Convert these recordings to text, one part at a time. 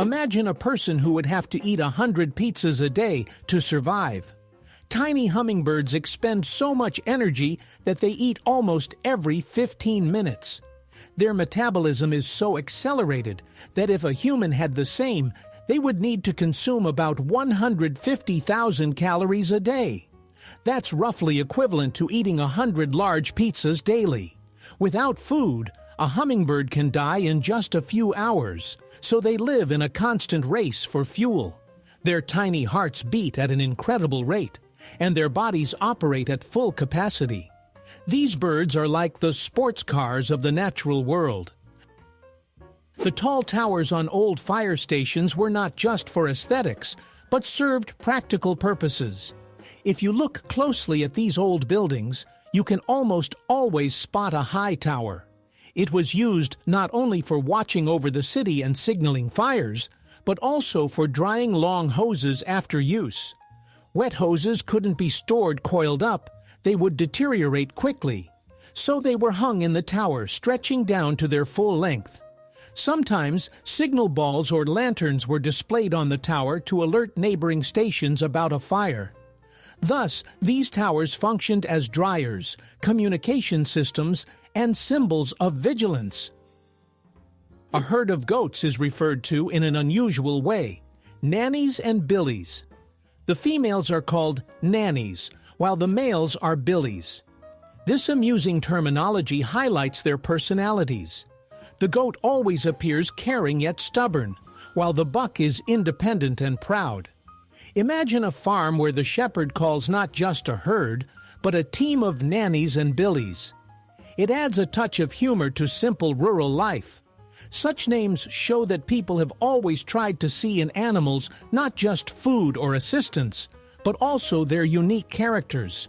Imagine a person who would have to eat 100 pizzas a day to survive. Tiny hummingbirds expend so much energy that they eat almost every 15 minutes. Their metabolism is so accelerated that if a human had the same, they would need to consume about 150,000 calories a day. That's roughly equivalent to eating 100 large pizzas daily. Without food, a hummingbird can die in just a few hours, so they live in a constant race for fuel. Their tiny hearts beat at an incredible rate, and their bodies operate at full capacity. These birds are like the sports cars of the natural world. The tall towers on old fire stations were not just for aesthetics, but served practical purposes. If you look closely at these old buildings, you can almost always spot a high tower. It was used not only for watching over the city and signaling fires, but also for drying long hoses after use. Wet hoses couldn't be stored coiled up, they would deteriorate quickly. So they were hung in the tower, stretching down to their full length. Sometimes signal balls or lanterns were displayed on the tower to alert neighboring stations about a fire. Thus, these towers functioned as dryers, communication systems, and symbols of vigilance. A herd of goats is referred to in an unusual way: nannies and billies. The females are called nannies, while the males are billies. This amusing terminology highlights their personalities. The goat always appears caring yet stubborn, while the buck is independent and proud. Imagine a farm where the shepherd calls not just a herd, but a team of nannies and billies. It adds a touch of humor to simple rural life. Such names show that people have always tried to see in animals not just food or assistance, but also their unique characters.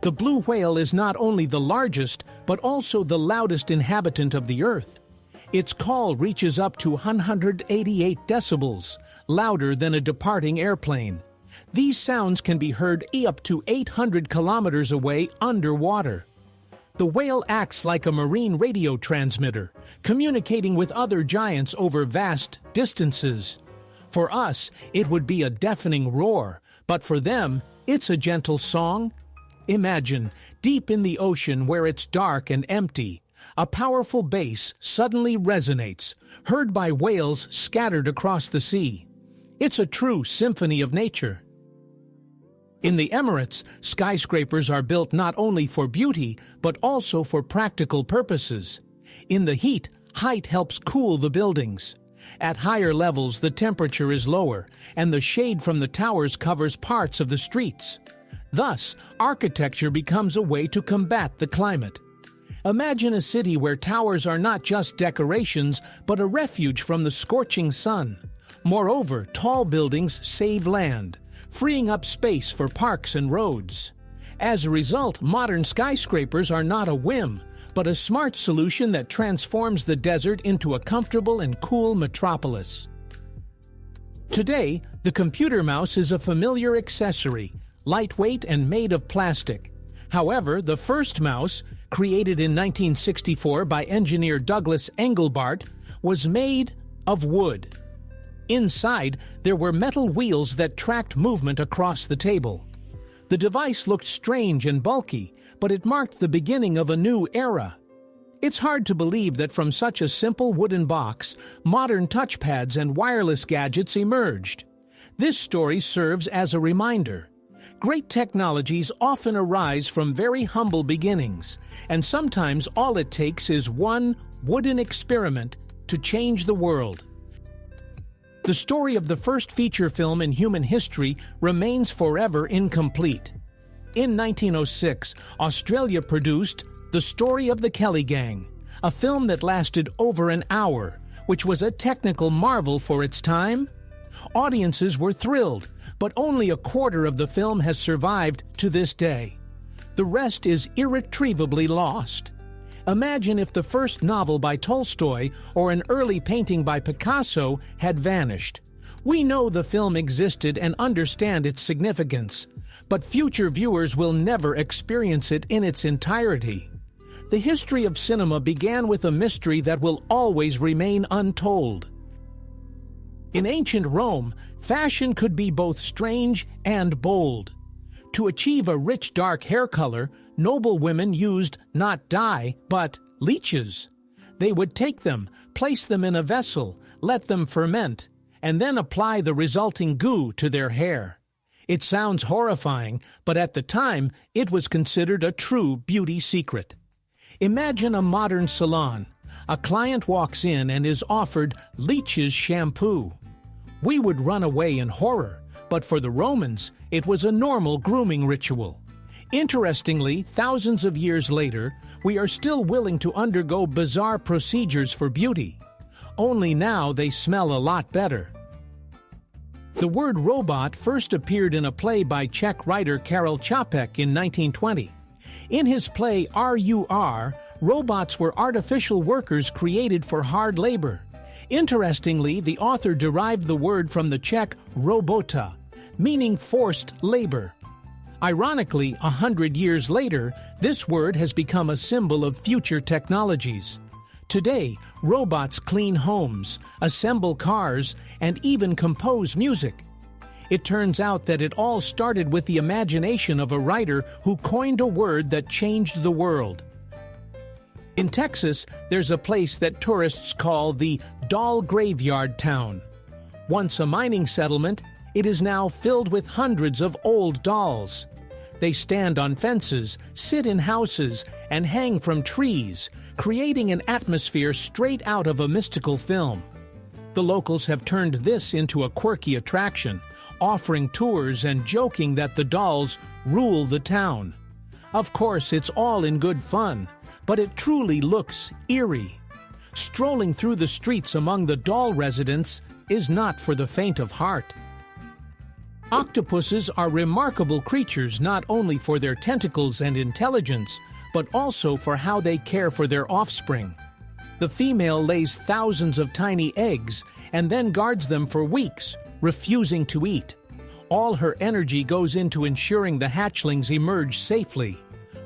The blue whale is not only the largest, but also the loudest inhabitant of the earth. Its call reaches up to 188 decibels, louder than a departing airplane. These sounds can be heard up to 800 kilometers away underwater. The whale acts like a marine radio transmitter, communicating with other giants over vast distances. For us, it would be a deafening roar, but for them, it's a gentle song. Imagine, deep in the ocean where it's dark and empty, a powerful bass suddenly resonates, heard by whales scattered across the sea. It's a true symphony of nature. In the Emirates, skyscrapers are built not only for beauty, but also for practical purposes. In the heat, height helps cool the buildings. At higher levels, the temperature is lower, and the shade from the towers covers parts of the streets. Thus, architecture becomes a way to combat the climate. Imagine a city where towers are not just decorations, but a refuge from the scorching sun. Moreover, tall buildings save land, freeing up space for parks and roads. As a result, modern skyscrapers are not a whim, but a smart solution that transforms the desert into a comfortable and cool metropolis. Today, the computer mouse is a familiar accessory, lightweight and made of plastic. However, the first mouse, created in 1964 by engineer Douglas Engelbart, was made of wood. Inside, there were metal wheels that tracked movement across the table. The device looked strange and bulky, but it marked the beginning of a new era. It's hard to believe that from such a simple wooden box, modern touchpads and wireless gadgets emerged. This story serves as a reminder. Great technologies often arise from very humble beginnings, and sometimes all it takes is one wooden experiment to change the world. The story of the first feature film in human history remains forever incomplete. In 1906, Australia produced The Story of the Kelly Gang, a film that lasted over an hour, which was a technical marvel for its time. Audiences were thrilled, but only a quarter of the film has survived to this day. The rest is irretrievably lost. Imagine if the first novel by Tolstoy or an early painting by Picasso had vanished. We know the film existed and understand its significance, but future viewers will never experience it in its entirety. The history of cinema began with a mystery that will always remain untold. In ancient Rome, fashion could be both strange and bold. To achieve a rich dark hair color, noble women used not dye, but leeches. They would take them, place them in a vessel, let them ferment, and then apply the resulting goo to their hair. It sounds horrifying, but at the time, it was considered a true beauty secret. Imagine a modern salon. A client walks in and is offered leeches shampoo. We would run away in horror, but for the Romans, it was a normal grooming ritual. Interestingly, thousands of years later, we are still willing to undergo bizarre procedures for beauty. Only now they smell a lot better. The word robot first appeared in a play by Czech writer Karel Čapek in 1920. In his play R.U.R., robots were artificial workers created for hard labor. Interestingly, the author derived the word from the Czech robota, meaning forced labor. Ironically, 100 years later, this word has become a symbol of future technologies. Today, robots clean homes, assemble cars, and even compose music. It turns out that it all started with the imagination of a writer who coined a word that changed the world. In Texas, there's a place that tourists call the Doll Graveyard Town. Once a mining settlement, it is now filled with hundreds of old dolls. They stand on fences, sit in houses, and hang from trees, creating an atmosphere straight out of a mystical film. The locals have turned this into a quirky attraction, offering tours and joking that the dolls rule the town. Of course, it's all in good fun, but it truly looks eerie. Strolling through the streets among the doll residents is not for the faint of heart. Octopuses are remarkable creatures not only for their tentacles and intelligence, but also for how they care for their offspring. The female lays thousands of tiny eggs and then guards them for weeks, refusing to eat. All her energy goes into ensuring the hatchlings emerge safely.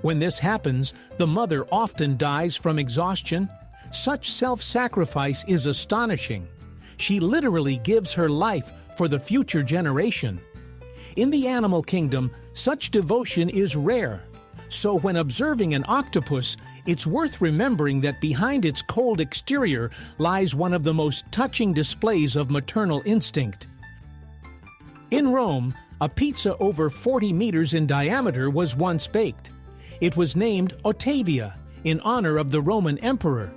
When this happens, the mother often dies from exhaustion. Such self-sacrifice is astonishing. She literally gives her life for the future generation. In the animal kingdom, such devotion is rare. So when observing an octopus, it's worth remembering that behind its cold exterior lies one of the most touching displays of maternal instinct. In Rome, a pizza over 40 meters in diameter was once baked. It was named Ottavia, in honor of the Roman emperor.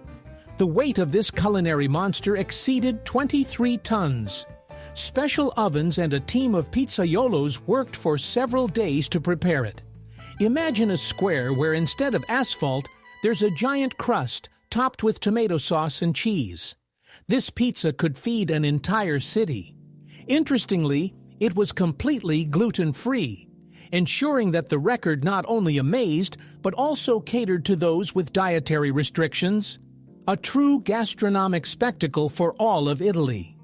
The weight of this culinary monster exceeded 23 tons. Special ovens and a team of pizzaiolos worked for several days to prepare it. Imagine a square where instead of asphalt, there's a giant crust topped with tomato sauce and cheese. This pizza could feed an entire city. Interestingly, it was completely gluten-free, ensuring that the record not only amazed, but also catered to those with dietary restrictions. A true gastronomic spectacle for all of Italy.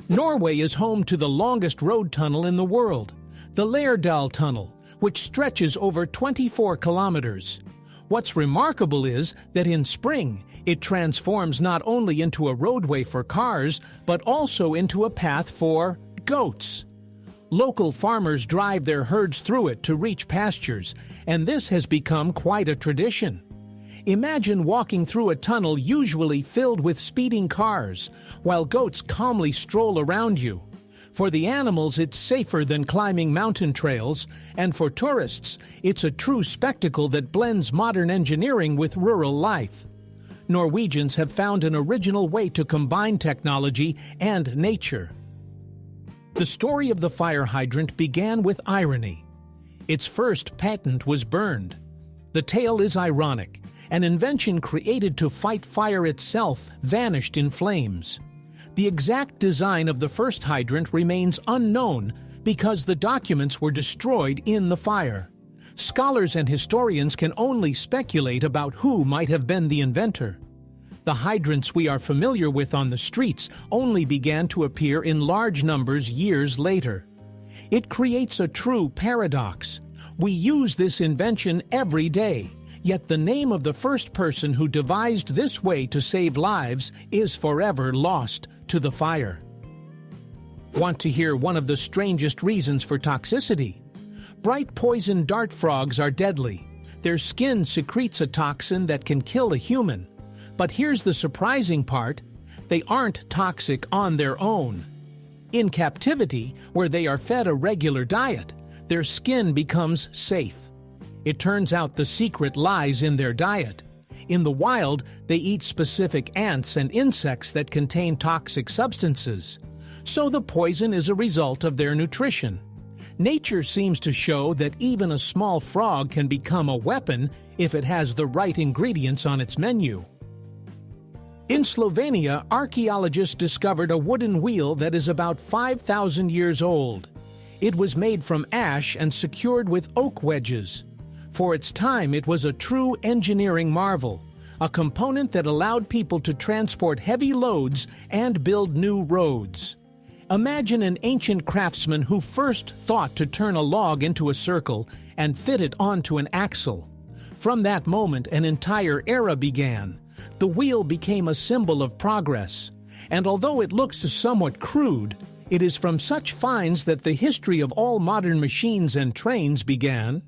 Norway is home to the longest road tunnel in the world, the Lærdal Tunnel, which stretches over 24 kilometers. What's remarkable is that in spring, it transforms not only into a roadway for cars, but also into a path for goats. Local farmers drive their herds through it to reach pastures, and this has become quite a tradition. Imagine walking through a tunnel usually filled with speeding cars, while goats calmly stroll around you. For the animals, it's safer than climbing mountain trails, and for tourists, it's a true spectacle that blends modern engineering with rural life. Norwegians have found an original way to combine technology and nature. The story of the fire hydrant began with irony. Its first patent was burned. The tale is ironic. An invention created to fight fire itself vanished in flames. The exact design of the first hydrant remains unknown because the documents were destroyed in the fire. Scholars and historians can only speculate about who might have been the inventor. The hydrants we are familiar with on the streets only began to appear in large numbers years later. It creates a true paradox. We use this invention every day, yet the name of the first person who devised this way to save lives is forever lost to the fire. Want to hear one of the strangest reasons for toxicity? Bright poison dart frogs are deadly. Their skin secretes a toxin that can kill a human. But here's the surprising part: they aren't toxic on their own. In captivity, where they are fed a regular diet, their skin becomes safe. It turns out the secret lies in their diet. In the wild, they eat specific ants and insects that contain toxic substances. So the poison is a result of their nutrition. Nature seems to show that even a small frog can become a weapon if it has the right ingredients on its menu. In Slovenia, archaeologists discovered a wooden wheel that is about 5,000 years old. It was made from ash and secured with oak wedges. For its time, it was a true engineering marvel, a component that allowed people to transport heavy loads and build new roads. Imagine an ancient craftsman who first thought to turn a log into a circle and fit it onto an axle. From that moment, an entire era began. The wheel became a symbol of progress, and although it looks somewhat crude, it is from such finds that the history of all modern machines and trains began.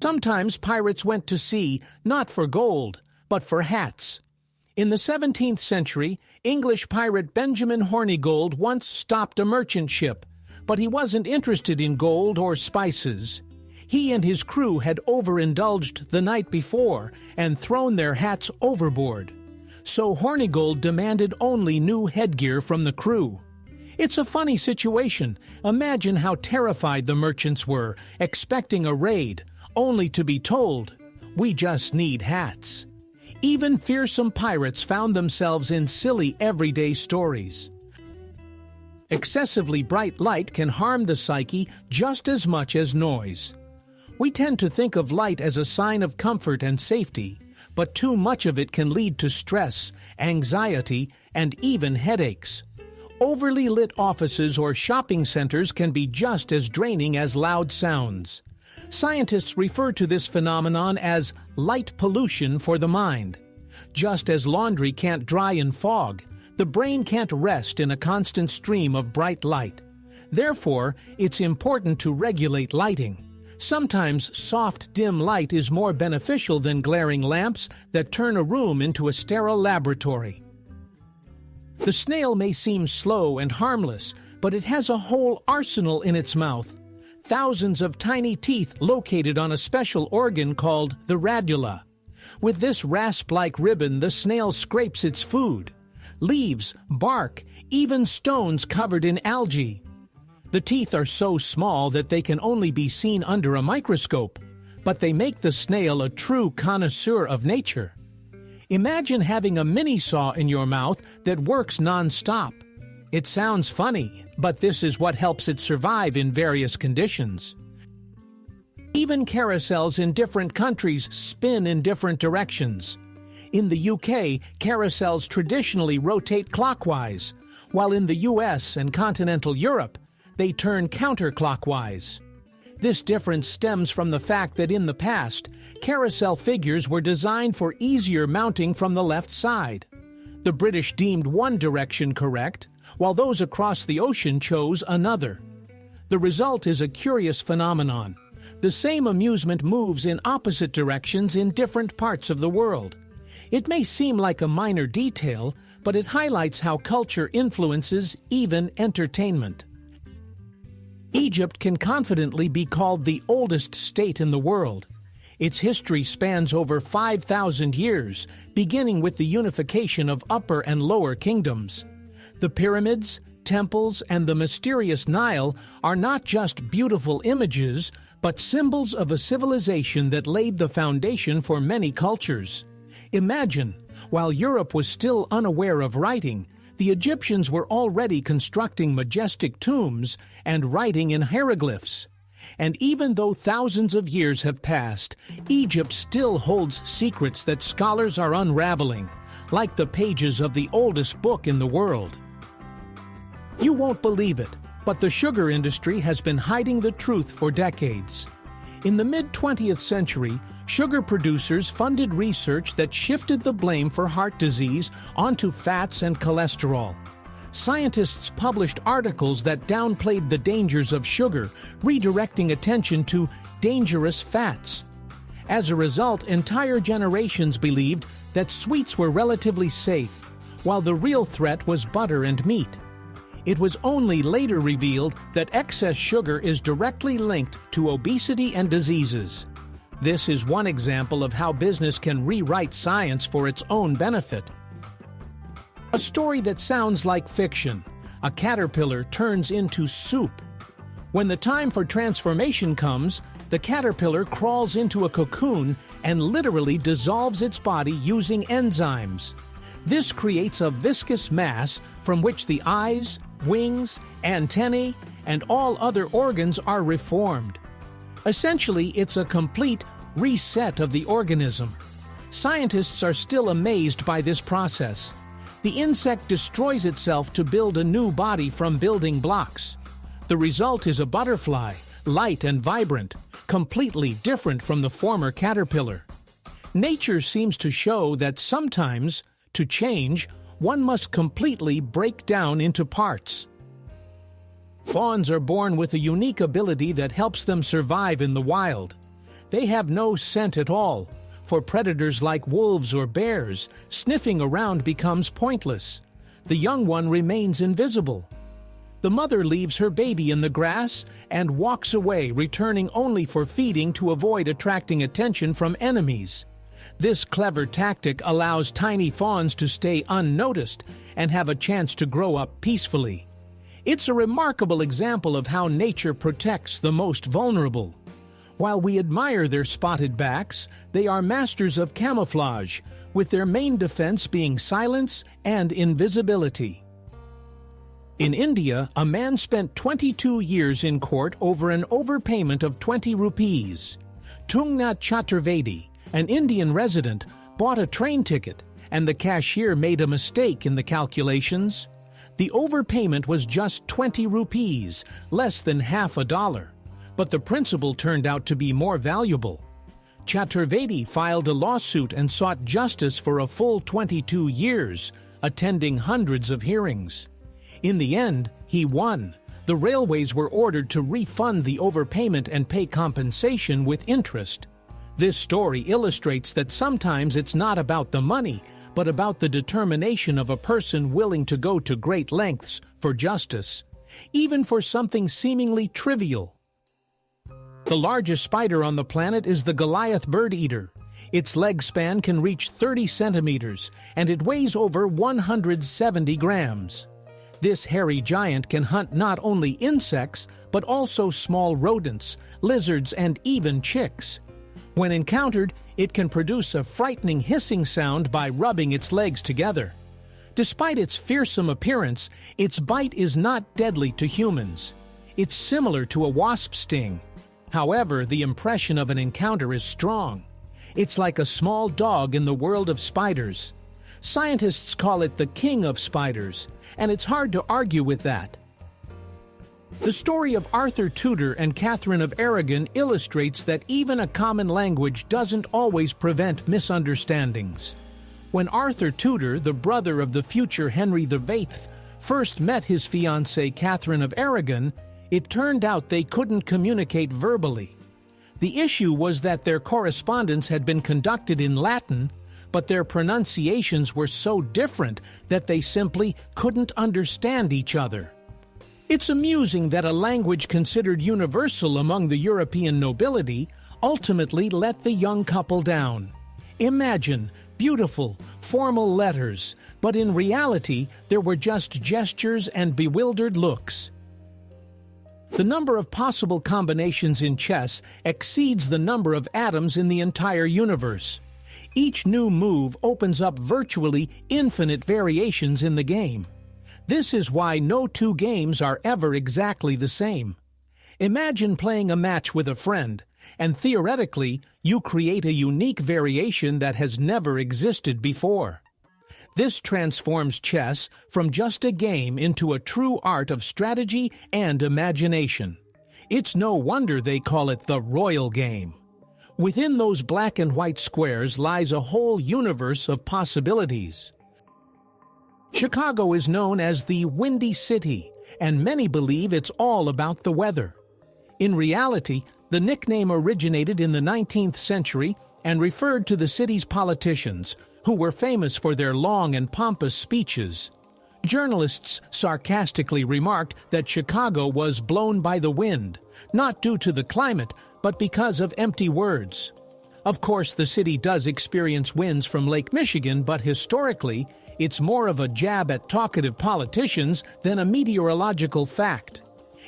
Sometimes pirates went to sea not for gold, but for hats. In the 17th century, English pirate Benjamin Hornigold once stopped a merchant ship, but he wasn't interested in gold or spices. He and his crew had overindulged the night before and thrown their hats overboard. So Hornigold demanded only new headgear from the crew. It's a funny situation. Imagine how terrified the merchants were, expecting a raid, only to be told, "We just need hats." Even fearsome pirates found themselves in silly everyday stories. Excessively bright light can harm the psyche just as much as noise. We tend to think of light as a sign of comfort and safety, but too much of it can lead to stress, anxiety, and even headaches. Overly lit offices or shopping centers can be just as draining as loud sounds. Scientists refer to this phenomenon as light pollution for the mind. Just as laundry can't dry in fog, the brain can't rest in a constant stream of bright light. Therefore, it's important to regulate lighting. Sometimes soft, dim light is more beneficial than glaring lamps that turn a room into a sterile laboratory. The snail may seem slow and harmless, but it has a whole arsenal in its mouth. Thousands of tiny teeth located on a special organ called the radula. With this rasp-like ribbon, the snail scrapes its food. Leaves, bark, even stones covered in algae. The teeth are so small that they can only be seen under a microscope, but they make the snail a true connoisseur of nature. Imagine having a mini-saw in your mouth that works non-stop. It sounds funny, but this is what helps it survive in various conditions. Even carousels in different countries spin in different directions. In the UK, carousels traditionally rotate clockwise, while in the US and continental Europe, they turn counterclockwise. This difference stems from the fact that in the past, carousel figures were designed for easier mounting from the left side. The British deemed one direction correct, while those across the ocean chose another. The result is a curious phenomenon. The same amusement moves in opposite directions in different parts of the world. It may seem like a minor detail, but it highlights how culture influences even entertainment. Egypt can confidently be called the oldest state in the world. Its history spans over 5,000 years, beginning with the unification of Upper and Lower Kingdoms. The pyramids, temples, and the mysterious Nile are not just beautiful images, but symbols of a civilization that laid the foundation for many cultures. Imagine, while Europe was still unaware of writing, the Egyptians were already constructing majestic tombs and writing in hieroglyphs. And even though thousands of years have passed, Egypt still holds secrets that scholars are unraveling, like the pages of the oldest book in the world. You won't believe it, but the sugar industry has been hiding the truth for decades. In the mid-20th century, sugar producers funded research that shifted the blame for heart disease onto fats and cholesterol. scientists published articles that downplayed the dangers of sugar, redirecting attention to dangerous fats. As a result, entire generations believed that sweets were relatively safe, while the real threat was butter and meat. It was only later revealed that excess sugar is directly linked to obesity and diseases. This is one example of how business can rewrite science for its own benefit. A story that sounds like fiction. A caterpillar turns into soup. When the time for transformation comes, the caterpillar crawls into a cocoon and literally dissolves its body using enzymes. This creates a viscous mass from which the eyes, wings, antennae, and all other organs are reformed. Essentially, it's a complete reset of the organism. Scientists are still amazed by this process. The insect destroys itself to build a new body from building blocks. The result is a butterfly, light and vibrant, completely different from the former caterpillar. Nature seems to show that sometimes, to change, one must completely break down into parts. Fawns are born with a unique ability that helps them survive in the wild. They have no scent at all. For predators like wolves or bears, sniffing around becomes pointless. The young one remains invisible. The mother leaves her baby in the grass and walks away, returning only for feeding to avoid attracting attention from enemies. This clever tactic allows tiny fawns to stay unnoticed and have a chance to grow up peacefully. It's a remarkable example of how nature protects the most vulnerable. While we admire their spotted backs, they are masters of camouflage, with their main defense being silence and invisibility. In India, a man spent 22 years in court over an overpayment of 20 rupees. Tungnath Chaturvedi, an Indian resident, bought a train ticket, and the cashier made a mistake in the calculations. The overpayment was just 20 rupees, less than half a dollar. But the principle turned out to be more valuable. Chaturvedi filed a lawsuit and sought justice for a full 22 years, attending hundreds of hearings. In the end, he won. The railways were ordered to refund the overpayment and pay compensation with interest. This story illustrates that sometimes it's not about the money, but about the determination of a person willing to go to great lengths for justice, even for something seemingly trivial. The largest spider on the planet is the Goliath bird eater. Its leg span can reach 30 centimeters, and it weighs over 170 grams. This hairy giant can hunt not only insects, but also small rodents, lizards, and even chicks. When encountered, it can produce a frightening hissing sound by rubbing its legs together. Despite its fearsome appearance, its bite is not deadly to humans. It's similar to a wasp sting. However, the impression of an encounter is strong. It's like a small dog in the world of spiders. Scientists call it the king of spiders, and it's hard to argue with that. The story of Arthur Tudor and Catherine of Aragon illustrates that even a common language doesn't always prevent misunderstandings. When Arthur Tudor, the brother of the future Henry VIII, first met his fiancée Catherine of Aragon, it turned out they couldn't communicate verbally. The issue was that their correspondence had been conducted in Latin, but their pronunciations were so different that they simply couldn't understand each other. It's amusing that a language considered universal among the European nobility ultimately let the young couple down. Imagine beautiful, formal letters, but in reality there were just gestures and bewildered looks. The number of possible combinations in chess exceeds the number of atoms in the entire universe. Each new move opens up virtually infinite variations in the game. This is why no two games are ever exactly the same. Imagine playing a match with a friend, and theoretically, you create a unique variation that has never existed before. This transforms chess from just a game into a true art of strategy and imagination. It's no wonder they call it the royal game. Within those black and white squares lies a whole universe of possibilities. Chicago is known as the Windy City, and many believe it's all about the weather. In reality, the nickname originated in the 19th century and referred to the city's politicians, who were famous for their long and pompous speeches. Journalists sarcastically remarked that Chicago was blown by the wind, not due to the climate, but because of empty words. Of course, the city does experience winds from Lake Michigan, but historically, it's more of a jab at talkative politicians than a meteorological fact.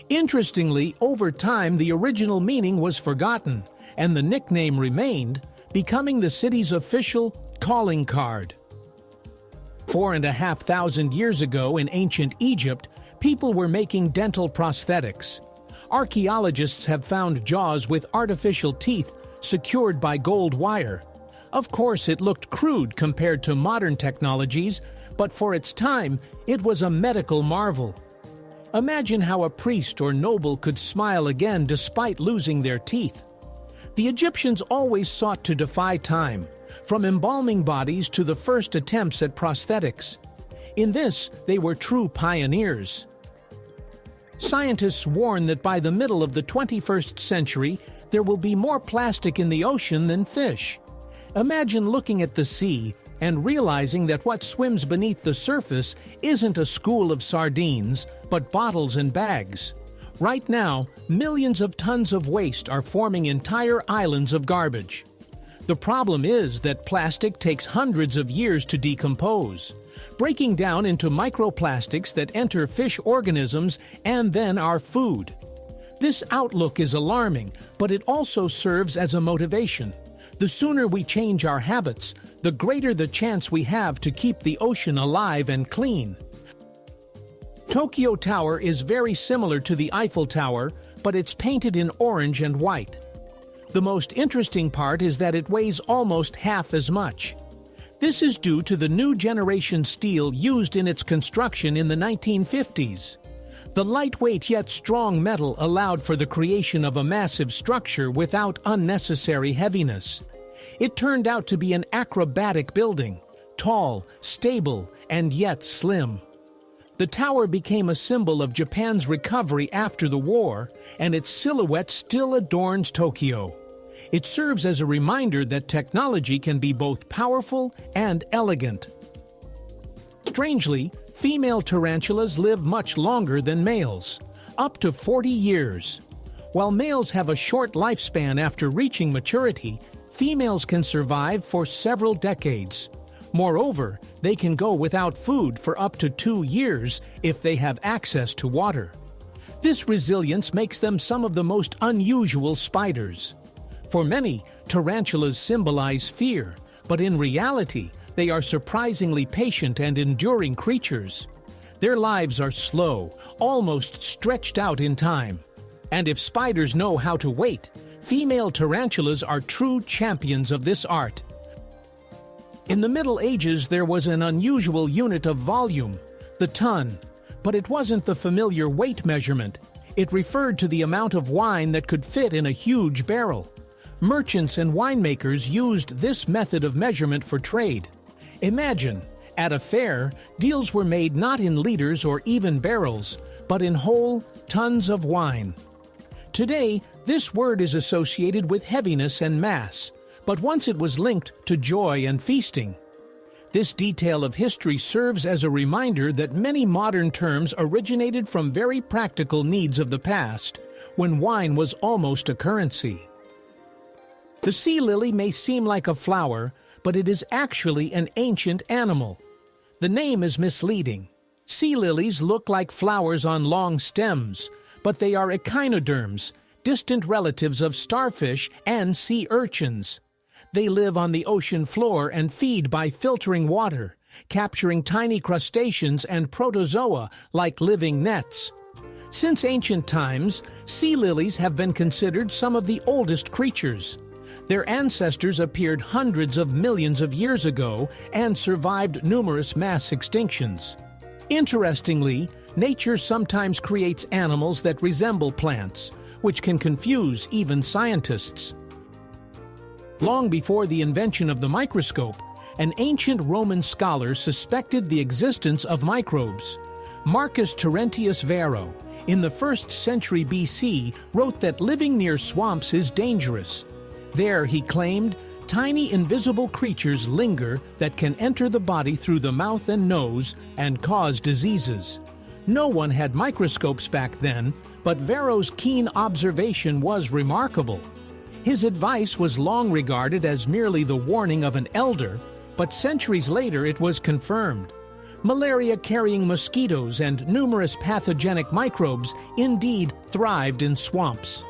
Interestingly, over time, the original meaning was forgotten, and the nickname remained, becoming the city's official calling card. 4,500 years ago in ancient Egypt, people were making dental prosthetics. Archaeologists have found jaws with artificial teeth secured by gold wire. Of course, it looked crude compared to modern technologies, but for its time, it was a medical marvel. Imagine how a priest or noble could smile again despite losing their teeth. The Egyptians always sought to defy time, from embalming bodies to the first attempts at prosthetics. In this, they were true pioneers. Scientists warn that by the middle of the 21st century, there will be more plastic in the ocean than fish. Imagine looking at the sea and realizing that what swims beneath the surface isn't a school of sardines, but bottles and bags. Right now, millions of tons of waste are forming entire islands of garbage. The problem is that plastic takes hundreds of years to decompose, breaking down into microplastics that enter fish organisms and then our food. This outlook is alarming, but it also serves as a motivation. The sooner we change our habits, the greater the chance we have to keep the ocean alive and clean. Tokyo Tower is very similar to the Eiffel Tower, but it's painted in orange and white. The most interesting part is that it weighs almost half as much. This is due to the new generation steel used in its construction in the 1950s. The lightweight yet strong metal allowed for the creation of a massive structure without unnecessary heaviness. It turned out to be an acrobatic building, tall, stable, and yet slim. The tower became a symbol of Japan's recovery after the war, and its silhouette still adorns Tokyo. It serves as a reminder that technology can be both powerful and elegant. Strangely, female tarantulas live much longer than males, up to 40 years. While males have a short lifespan after reaching maturity, females can survive for several decades. Moreover, they can go without food for up to 2 years if they have access to water. This resilience makes them some of the most unusual spiders. For many, tarantulas symbolize fear, but in reality, they are surprisingly patient and enduring creatures. Their lives are slow, almost stretched out in time. And if spiders know how to wait, female tarantulas are true champions of this art. In the Middle Ages, there was an unusual unit of volume, the ton, but it wasn't the familiar weight measurement. It referred to the amount of wine that could fit in a huge barrel. Merchants and winemakers used this method of measurement for trade. Imagine, at a fair, deals were made not in liters or even barrels, but in whole tons of wine. Today, this word is associated with heaviness and mass, but once it was linked to joy and feasting. This detail of history serves as a reminder that many modern terms originated from very practical needs of the past, when wine was almost a currency. The sea lily may seem like a flower, but it is actually an ancient animal. The name is misleading. Sea lilies look like flowers on long stems, but they are echinoderms, distant relatives of starfish and sea urchins. They live on the ocean floor and feed by filtering water, capturing tiny crustaceans and protozoa like living nets. Since ancient times, sea lilies have been considered some of the oldest creatures. Their ancestors appeared hundreds of millions of years ago and survived numerous mass extinctions. Interestingly, nature sometimes creates animals that resemble plants, which can confuse even scientists. Long before the invention of the microscope, an ancient Roman scholar suspected the existence of microbes. Marcus Terentius Varro, in the 1st century BC, wrote that living near swamps is dangerous. There, he claimed, tiny invisible creatures linger that can enter the body through the mouth and nose and cause diseases. No one had microscopes back then, but Varro's keen observation was remarkable. His advice was long regarded as merely the warning of an elder, but centuries later it was confirmed. Malaria-carrying mosquitoes and numerous pathogenic microbes indeed thrived in swamps.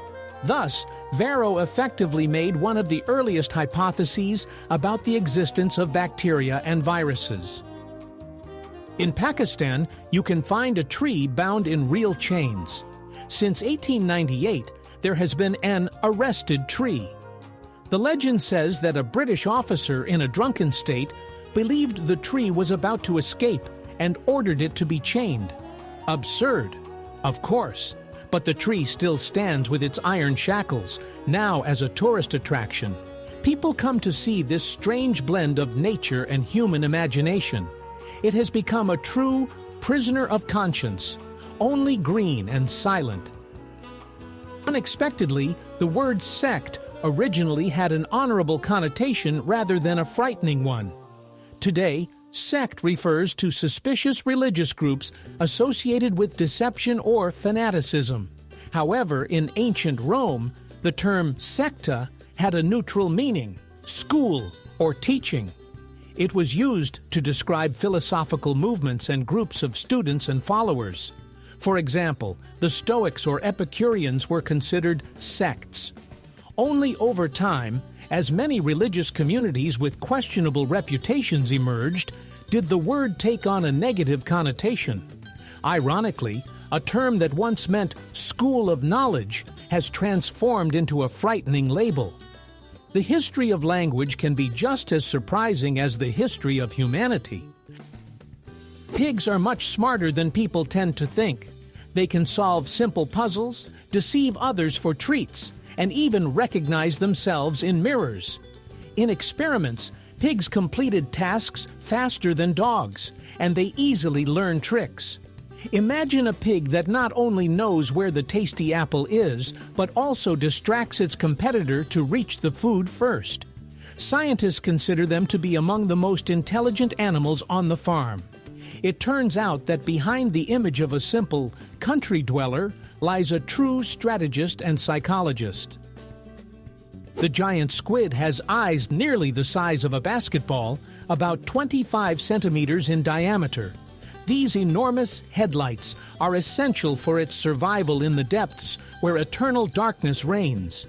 Thus, Varro effectively made one of the earliest hypotheses about the existence of bacteria and viruses. In Pakistan, you can find a tree bound in real chains. Since 1898, there has been an arrested tree. The legend says that a British officer in a drunken state believed the tree was about to escape and ordered it to be chained. Absurd, of course, but the tree still stands with its iron shackles, now as a tourist attraction. People come to see this strange blend of nature and human imagination. It has become a true prisoner of conscience, only green and silent. Unexpectedly, the word sect originally had an honorable connotation rather than a frightening one. Today, sect refers to suspicious religious groups associated with deception or fanaticism. However, in ancient Rome, the term secta had a neutral meaning, school or teaching. It was used to describe philosophical movements and groups of students and followers. For example, the Stoics or Epicureans were considered sects. Only over time, as many religious communities with questionable reputations emerged, did the word take on a negative connotation. Ironically, a term that once meant school of knowledge has transformed into a frightening label. The history of language can be just as surprising as the history of humanity. Pigs are much smarter than people tend to think. They can solve simple puzzles, deceive others for treats, and even recognize themselves in mirrors. In experiments, pigs completed tasks faster than dogs, and they easily learn tricks. Imagine a pig that not only knows where the tasty apple is, but also distracts its competitor to reach the food first. Scientists consider them to be among the most intelligent animals on the farm. It turns out that behind the image of a simple country dweller lies a true strategist and psychologist. The giant squid has eyes nearly the size of a basketball, about 25 centimeters in diameter. These enormous headlights are essential for its survival in the depths where eternal darkness reigns.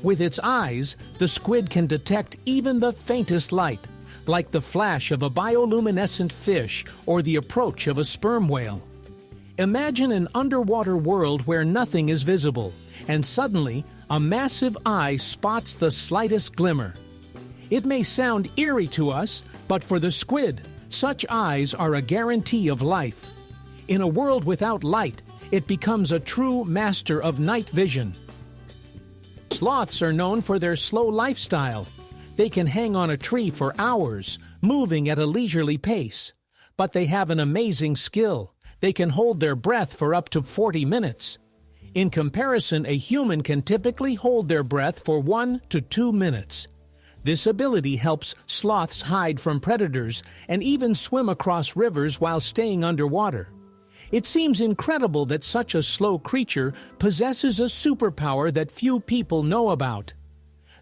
With its eyes, the squid can detect even the faintest light, like the flash of a bioluminescent fish or the approach of a sperm whale. Imagine an underwater world where nothing is visible, and suddenly a massive eye spots the slightest glimmer. It may sound eerie to us, but for the squid, such eyes are a guarantee of life. In a world without light, it becomes a true master of night vision. Sloths are known for their slow lifestyle. They can hang on a tree for hours, moving at a leisurely pace. But they have an amazing skill. They can hold their breath for up to 40 minutes. In comparison, a human can typically hold their breath for 1 to 2 minutes. This ability helps sloths hide from predators and even swim across rivers while staying underwater. It seems incredible that such a slow creature possesses a superpower that few people know about.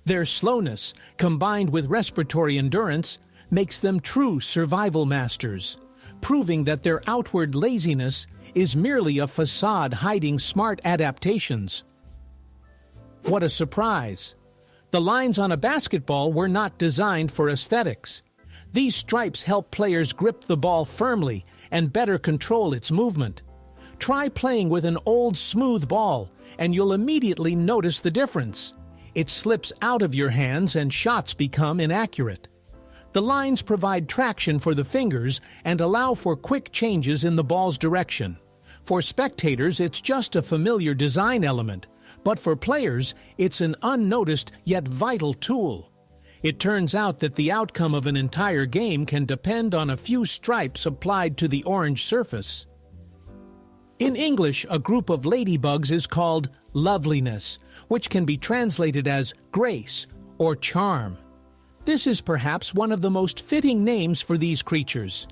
Their slowness, combined with respiratory endurance, makes them true survival masters, proving that their outward laziness is merely a facade hiding smart adaptations. What a surprise! The lines on a basketball were not designed for aesthetics. These stripes help players grip the ball firmly and better control its movement. Try playing with an old smooth ball, and you'll immediately notice the difference. It slips out of your hands and shots become inaccurate. The lines provide traction for the fingers and allow for quick changes in the ball's direction. For spectators, it's just a familiar design element, but for players, it's an unnoticed yet vital tool. It turns out that the outcome of an entire game can depend on a few stripes applied to the orange surface. In English, a group of ladybugs is called loveliness, which can be translated as grace or charm. This is perhaps one of the most fitting names for these creatures.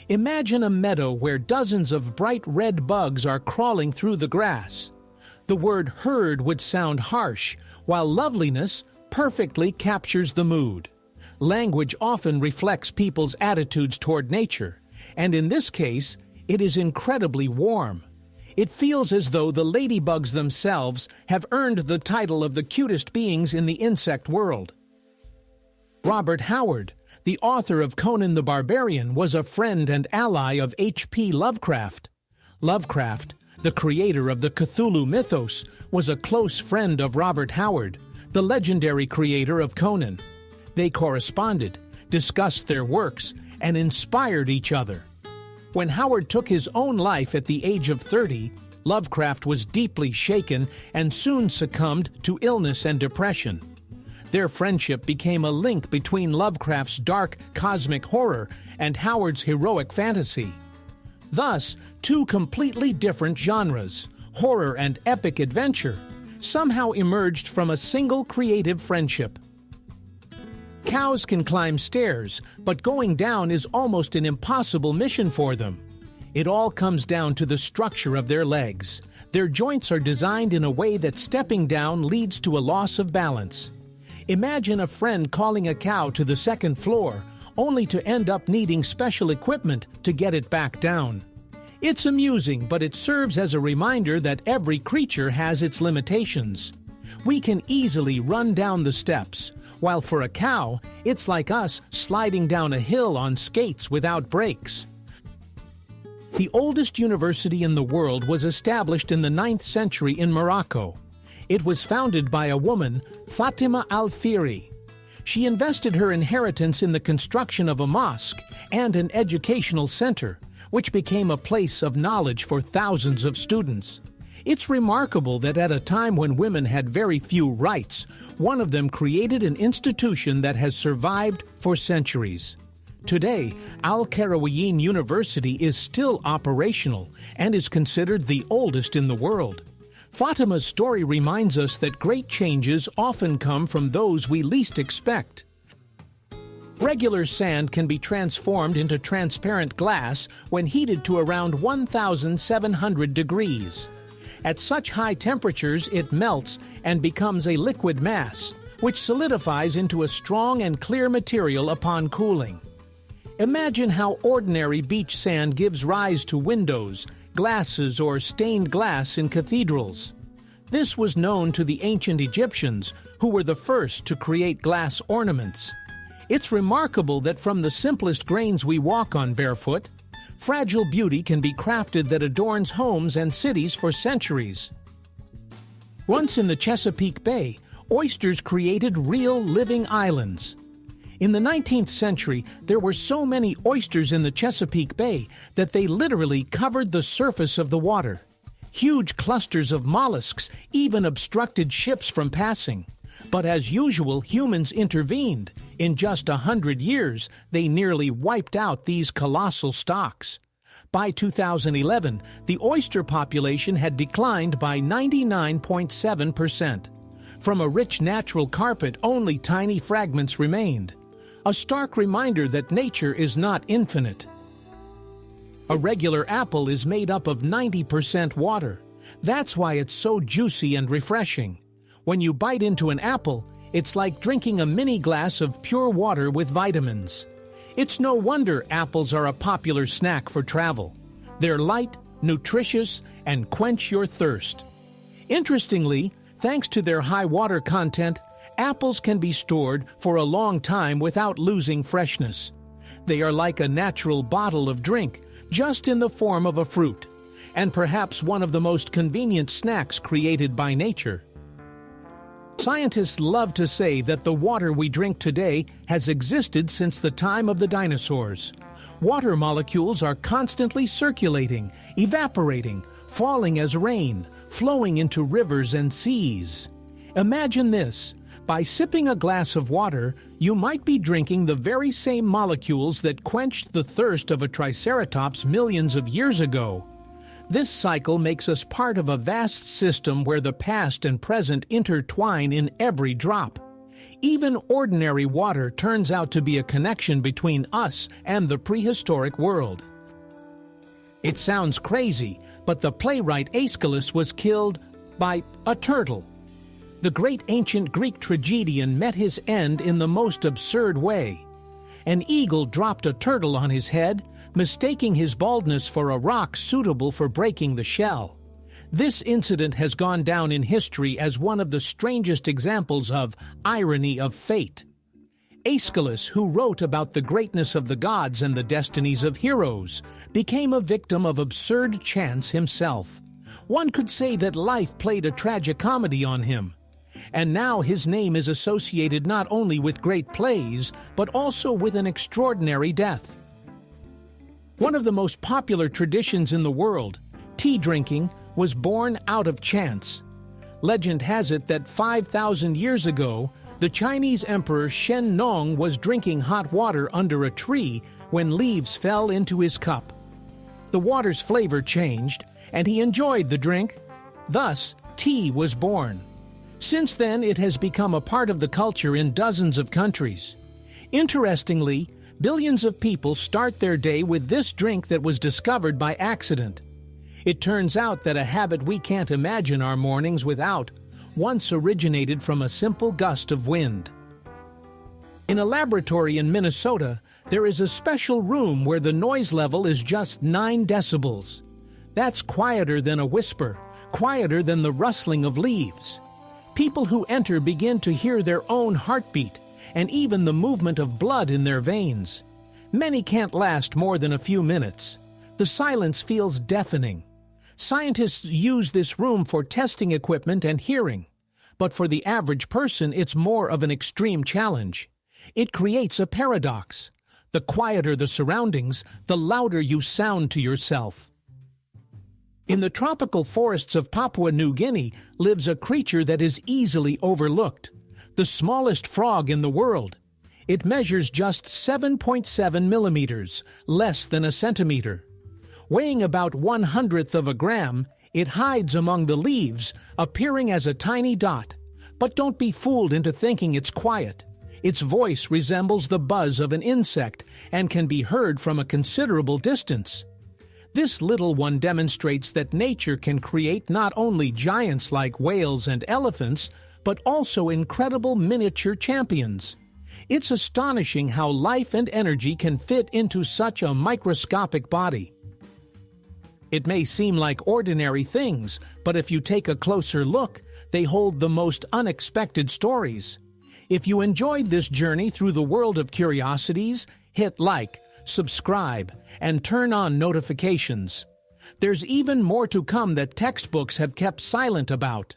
Imagine a meadow where dozens of bright red bugs are crawling through the grass. The word herd would sound harsh, while loveliness perfectly captures the mood. Language often reflects people's attitudes toward nature, and in this case, it is incredibly warm. It feels as though the ladybugs themselves have earned the title of the cutest beings in the insect world. Robert Howard, the author of Conan the Barbarian, was a friend and ally of H.P. Lovecraft. Lovecraft, the creator of the Cthulhu mythos, was a close friend of Robert Howard, the legendary creator of Conan. They corresponded, discussed their works, and inspired each other. When Howard took his own life at the age of 30, Lovecraft was deeply shaken and soon succumbed to illness and depression. Their friendship became a link between Lovecraft's dark cosmic horror and Howard's heroic fantasy. Thus, two completely different genres, horror and epic adventure, somehow emerged from a single creative friendship. Cows can climb stairs, but going down is almost an impossible mission for them. It all comes down to the structure of their legs. Their joints are designed in a way that stepping down leads to a loss of balance. Imagine a friend calling a cow to the second floor, only to end up needing special equipment to get it back down. It's amusing, but it serves as a reminder that every creature has its limitations. We can easily run down the steps, while for a cow, it's like us sliding down a hill on skates without brakes. The oldest university in the world was established in the 9th century in Morocco. It was founded by a woman, Fatima al-Fihri. She invested her inheritance in the construction of a mosque and an educational center, which became a place of knowledge for thousands of students. It's remarkable that at a time when women had very few rights, one of them created an institution that has survived for centuries. Today, Al-Qarawiyyin University is still operational and is considered the oldest in the world. Fatima's story reminds us that great changes often come from those we least expect. Regular sand can be transformed into transparent glass when heated to around 1,700 degrees. At such high temperatures, it melts and becomes a liquid mass, which solidifies into a strong and clear material upon cooling. Imagine how ordinary beach sand gives rise to windows, glasses, or stained glass in cathedrals. This was known to the ancient Egyptians, who were the first to create glass ornaments. It's remarkable that from the simplest grains we walk on barefoot, fragile beauty can be crafted that adorns homes and cities for centuries. Once in the Chesapeake Bay, oysters created real living islands. In the 19th century, there were so many oysters in the Chesapeake Bay that they literally covered the surface of the water. Huge clusters of mollusks even obstructed ships from passing. But as usual, humans intervened. In just 100 years, they nearly wiped out these colossal stocks. By 2011, the oyster population had declined by 99.7%. From a rich natural carpet, only tiny fragments remained. A stark reminder that nature is not infinite. A regular apple is made up of 90% water. That's why it's so juicy and refreshing. When you bite into an apple, it's like drinking a mini glass of pure water with vitamins. It's no wonder apples are a popular snack for travel. They're light, nutritious, and quench your thirst. Interestingly, thanks to their high water content, apples can be stored for a long time without losing freshness. They are like a natural bottle of drink, just in the form of a fruit, and perhaps one of the most convenient snacks created by nature. Scientists love to say that the water we drink today has existed since the time of the dinosaurs. Water molecules are constantly circulating, evaporating, falling as rain, flowing into rivers and seas. Imagine this: By sipping a glass of water, you might be drinking the very same molecules that quenched the thirst of a triceratops millions of years ago. This cycle makes us part of a vast system where the past and present intertwine in every drop. Even ordinary water turns out to be a connection between us and the prehistoric world. It sounds crazy, but the playwright Aeschylus was killed by a turtle. The great ancient Greek tragedian met his end in the most absurd way. An eagle dropped a turtle on his head, mistaking his baldness for a rock suitable for breaking the shell. This incident has gone down in history as one of the strangest examples of irony of fate. Aeschylus, who wrote about the greatness of the gods and the destinies of heroes, became a victim of absurd chance himself. One could say that life played a tragicomedy on him. And now his name is associated not only with great plays, but also with an extraordinary death. One of the most popular traditions in the world, tea drinking, was born out of chance. Legend has it that 5,000 years ago, the Chinese Emperor Shen Nong was drinking hot water under a tree when leaves fell into his cup. The water's flavor changed, and he enjoyed the drink. Thus, tea was born. Since then, it has become a part of the culture in dozens of countries. Interestingly, billions of people start their day with this drink that was discovered by accident. It turns out that a habit we can't imagine our mornings without once originated from a simple gust of wind. In a laboratory in Minnesota, there is a special room where the noise level is just 9 decibels. That's quieter than a whisper, quieter than the rustling of leaves. People who enter begin to hear their own heartbeat and even the movement of blood in their veins. Many can't last more than a few minutes. The silence feels deafening. Scientists use this room for testing equipment and hearing. But for the average person, it's more of an extreme challenge. It creates a paradox. The quieter the surroundings, the louder you sound to yourself. In the tropical forests of Papua New Guinea lives a creature that is easily overlooked, the smallest frog in the world. It measures just 7.7 millimeters, less than a centimeter. Weighing about 1/100th of a gram, it hides among the leaves, appearing as a tiny dot. But don't be fooled into thinking it's quiet. Its voice resembles the buzz of an insect and can be heard from a considerable distance. This little one demonstrates that nature can create not only giants like whales and elephants, but also incredible miniature champions. It's astonishing how life and energy can fit into such a microscopic body. It may seem like ordinary things, but if you take a closer look, they hold the most unexpected stories. If you enjoyed this journey through the world of curiosities, hit like, subscribe, and turn on notifications. There's even more to come that textbooks have kept silent about.